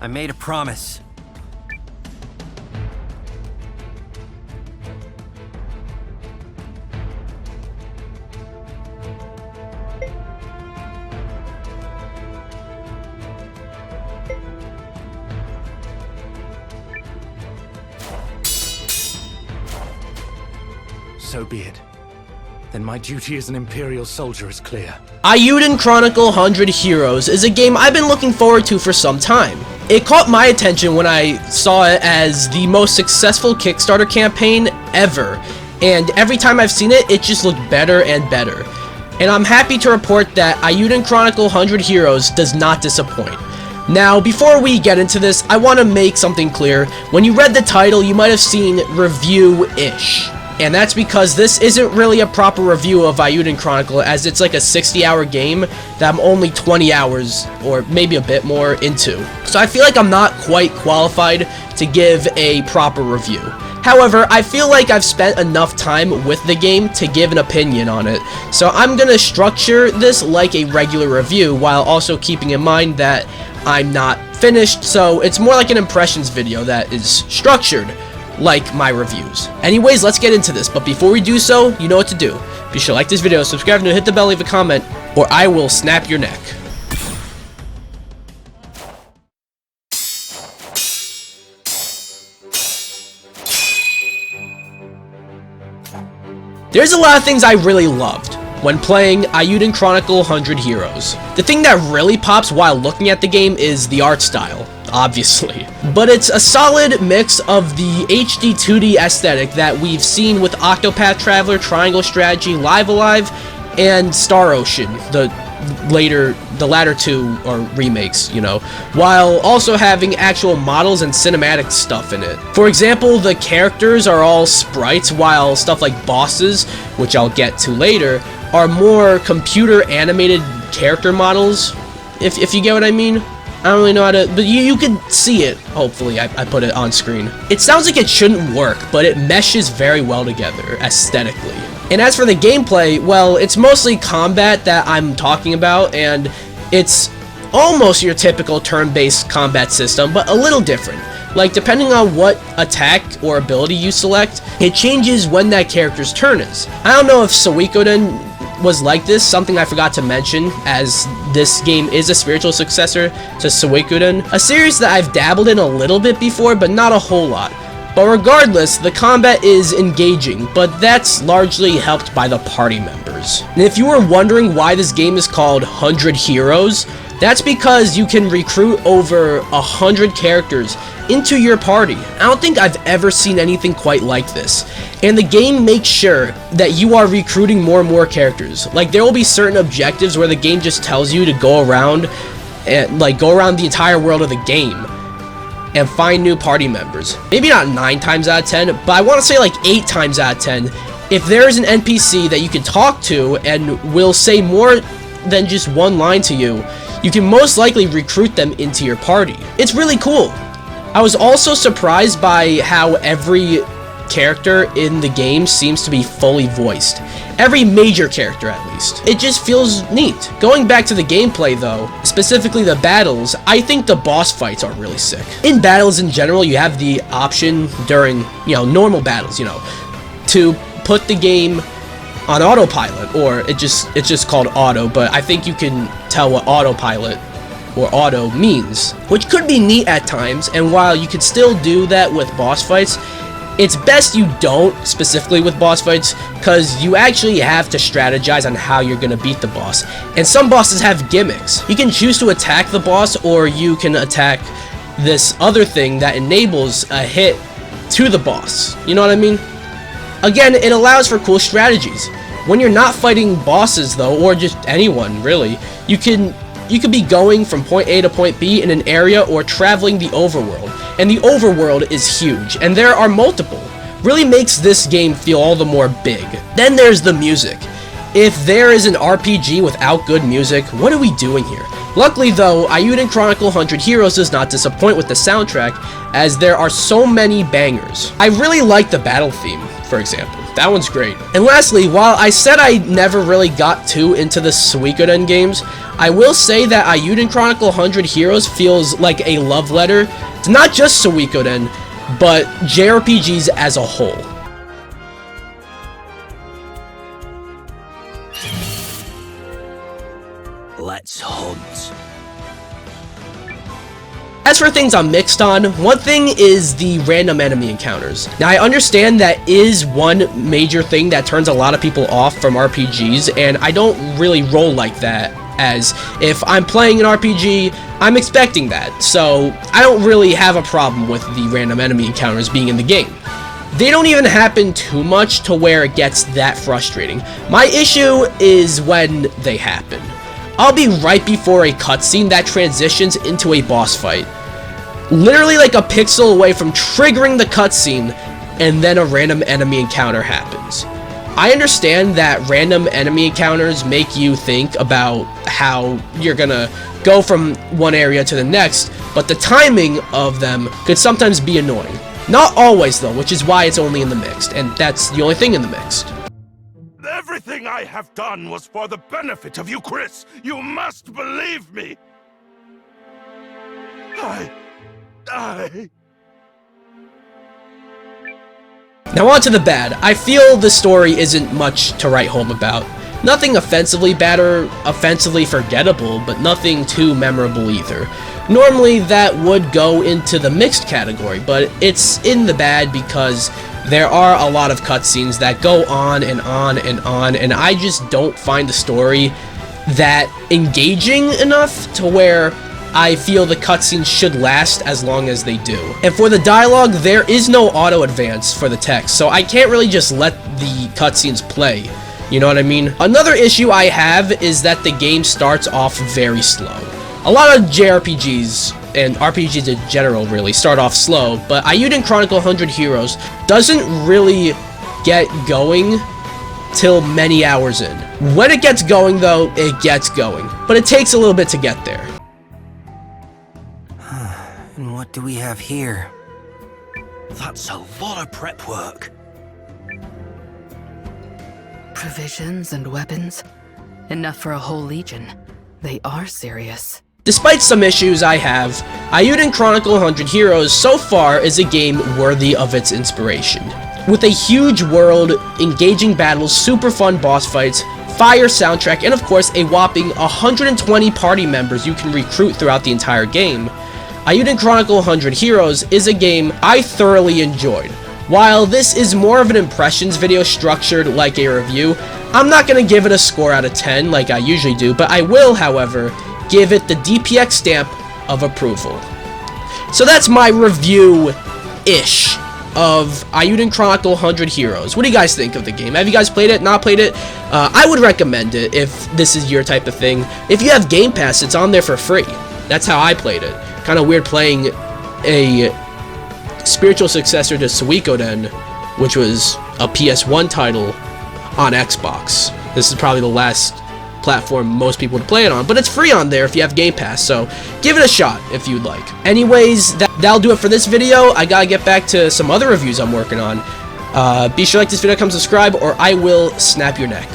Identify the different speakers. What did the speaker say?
Speaker 1: I made a promise.
Speaker 2: So be it. Then my duty as an Imperial soldier is clear.
Speaker 3: Eiyuden Chronicle 100 Heroes is a game I've been looking forward to for some time. It caught my attention when I saw it as the most successful Kickstarter campaign ever, and every time I've seen it, it just looked better and better. And I'm happy to report that Eiyuden Chronicle 100 Heroes does not disappoint. Now, before we get into this, I want to make something clear. When you read the title, you might have seen review-ish. And that's because this isn't really a proper review of Eiyuden Chronicle, as it's like a 60-hour game that I'm only 20 hours, or maybe a bit more, into. So I feel like I'm not quite qualified to give a proper review. However, I feel like I've spent enough time with the game to give an opinion on it. So I'm gonna structure this like a regular review, while also keeping in mind that I'm not finished, so it's more like an impressions video that is structured like my reviews. Anyways, let's get into this, but before we do so, you know what to do. Be sure to like this video, subscribe, and hit the bell, leave a comment, or I will snap your neck. There's a lot of things I really loved when playing Eiyuden Chronicle 100 Heroes. The thing that really pops while looking at the game is the art style, obviously. But it's a solid mix of the HD 2D aesthetic that we've seen with Octopath Traveler, Triangle Strategy, Live Alive, and Star Ocean, the latter two are remakes, you know, while also having actual models and cinematic stuff in it. For example, the characters are all sprites, while stuff like bosses, which I'll get to later, are more computer animated character models, if you get what I mean. I don't really know how to, but you can see it, hopefully. I put it on screen. It sounds like it shouldn't work, but it meshes very well together, aesthetically. And as for the gameplay, well, it's mostly combat that I'm talking about, and it's almost your typical turn-based combat system, but a little different. Like, depending on what attack or ability you select, it changes when that character's turn is. I don't know if Suikoden was like this, something I forgot to mention, as this game is a spiritual successor to Suikoden, a series that I've dabbled in a little bit before, but not a whole lot. But regardless, the combat is engaging, but that's largely helped by the party members. And if you were wondering why this game is called 100 Heroes, that's because you can recruit over 100 characters into your party. I don't think I've ever seen anything quite like this. And the game makes sure that you are recruiting more and more characters. Like, there will be certain objectives where the game just tells you to go around and go around the entire world of the game and find new party members. Maybe not 9 times out of 10, but I want to say like 8 times out of 10. If there is an NPC that you can talk to and will say more than just one line to you, you can most likely recruit them into your party. It's really cool. I was also surprised by how every character in the game seems to be fully voiced. Every major character, at least. It just feels neat. Going back to the gameplay, though, specifically the battles, I think the boss fights are really sick. In battles in general, you have the option during, normal battles, to put the game on autopilot, or it's just called auto, but I think you can tell what autopilot or auto means, which could be neat at times. And while you could still do that with boss fights, it's best you don't, specifically with boss fights, because you actually have to strategize on how you're going to beat the boss. And some bosses have gimmicks. You can choose to attack the boss, or you can attack this other thing that enables a hit to the boss. You know what I mean? Again, it allows for cool strategies. When you're not fighting bosses, though, or just anyone, really, you could be going from point A to point B in an area, or traveling the overworld. And the overworld is huge, and there are multiple. Really makes this game feel all the more big. Then there's the music. If there is an RPG without good music, what are we doing here? Luckily though, Eiyuden Chronicle 100 Heroes does not disappoint with the soundtrack, as there are so many bangers. I really like the battle theme. for example. That one's great. And lastly, while I said I never really got too into the Suikoden games, I will say that Eiyuden Chronicle 100 Heroes feels like a love letter to not just Suikoden, but JRPGs as a whole.
Speaker 1: Let's hunt.
Speaker 3: As for things I'm mixed on, one thing is the random enemy encounters. Now, I understand that is one major thing that turns a lot of people off from RPGs, and I don't really roll like that, as if I'm playing an RPG, I'm expecting that, so I don't really have a problem with the random enemy encounters being in the game. They don't even happen too much to where it gets that frustrating. My issue is when they happen. I'll be right before a cutscene that transitions into a boss fight. Literally like a pixel away from triggering the cutscene, and then a random enemy encounter happens. I understand that random enemy encounters make you think about how you're gonna go from one area to the next, but the timing of them could sometimes be annoying. Not always though, which is why it's only in the mixed, and that's the only thing in the mixed.
Speaker 4: Everything I have done was for the benefit of you, Chris. You must believe me.
Speaker 3: Now on to the bad. I feel the story isn't much to write home about. Nothing offensively bad or offensively forgettable, but nothing too memorable either. Normally that would go into the mixed category, but it's in the bad because there are a lot of cutscenes that go on and on and on, and I just don't find the story that engaging enough to where I feel the cutscenes should last as long as they do. And for the dialogue, there is no auto advance for the text, so I can't really just let the cutscenes play. You know what I mean? Another issue I have is that the game starts off very slow. A lot of JRPGs and RPGs in general really start off slow, but Eiyuden Chronicle 100 Heroes doesn't really get going till many hours in. When it gets going though, it gets going, but it takes a little bit to get there.
Speaker 1: And what do we have here? That's a lot of prep work.
Speaker 5: Provisions and weapons. Enough for a whole legion. They are serious.
Speaker 3: Despite some issues I have, Eiyuden Chronicle 100 Heroes so far is a game worthy of its inspiration. With a huge world, engaging battles, super fun boss fights, fire soundtrack, and of course a whopping 120 party members you can recruit throughout the entire game, Eiyuden Chronicle 100 Heroes is a game I thoroughly enjoyed. While this is more of an impressions video structured like a review, I'm not going to give it a score out of 10 like I usually do, but I will, however, give it the DPX stamp of approval. So that's my review-ish of Eiyuden Chronicle 100 Heroes. What do you guys think of the game? Have you guys played it? Not played it? I would recommend it if this is your type of thing. If you have Game Pass, it's on there for free. That's how I played it. Kind of weird playing a spiritual successor to Suikoden, which was a PS1 title, on Xbox. This is probably the last platform most people would play it on, but it's free on there if you have Game Pass, so give it a shot if you'd like. Anyways, that'll do it for this video. I gotta get back to some other reviews I'm working on. Be sure to like this video, come subscribe, or I will snap your neck.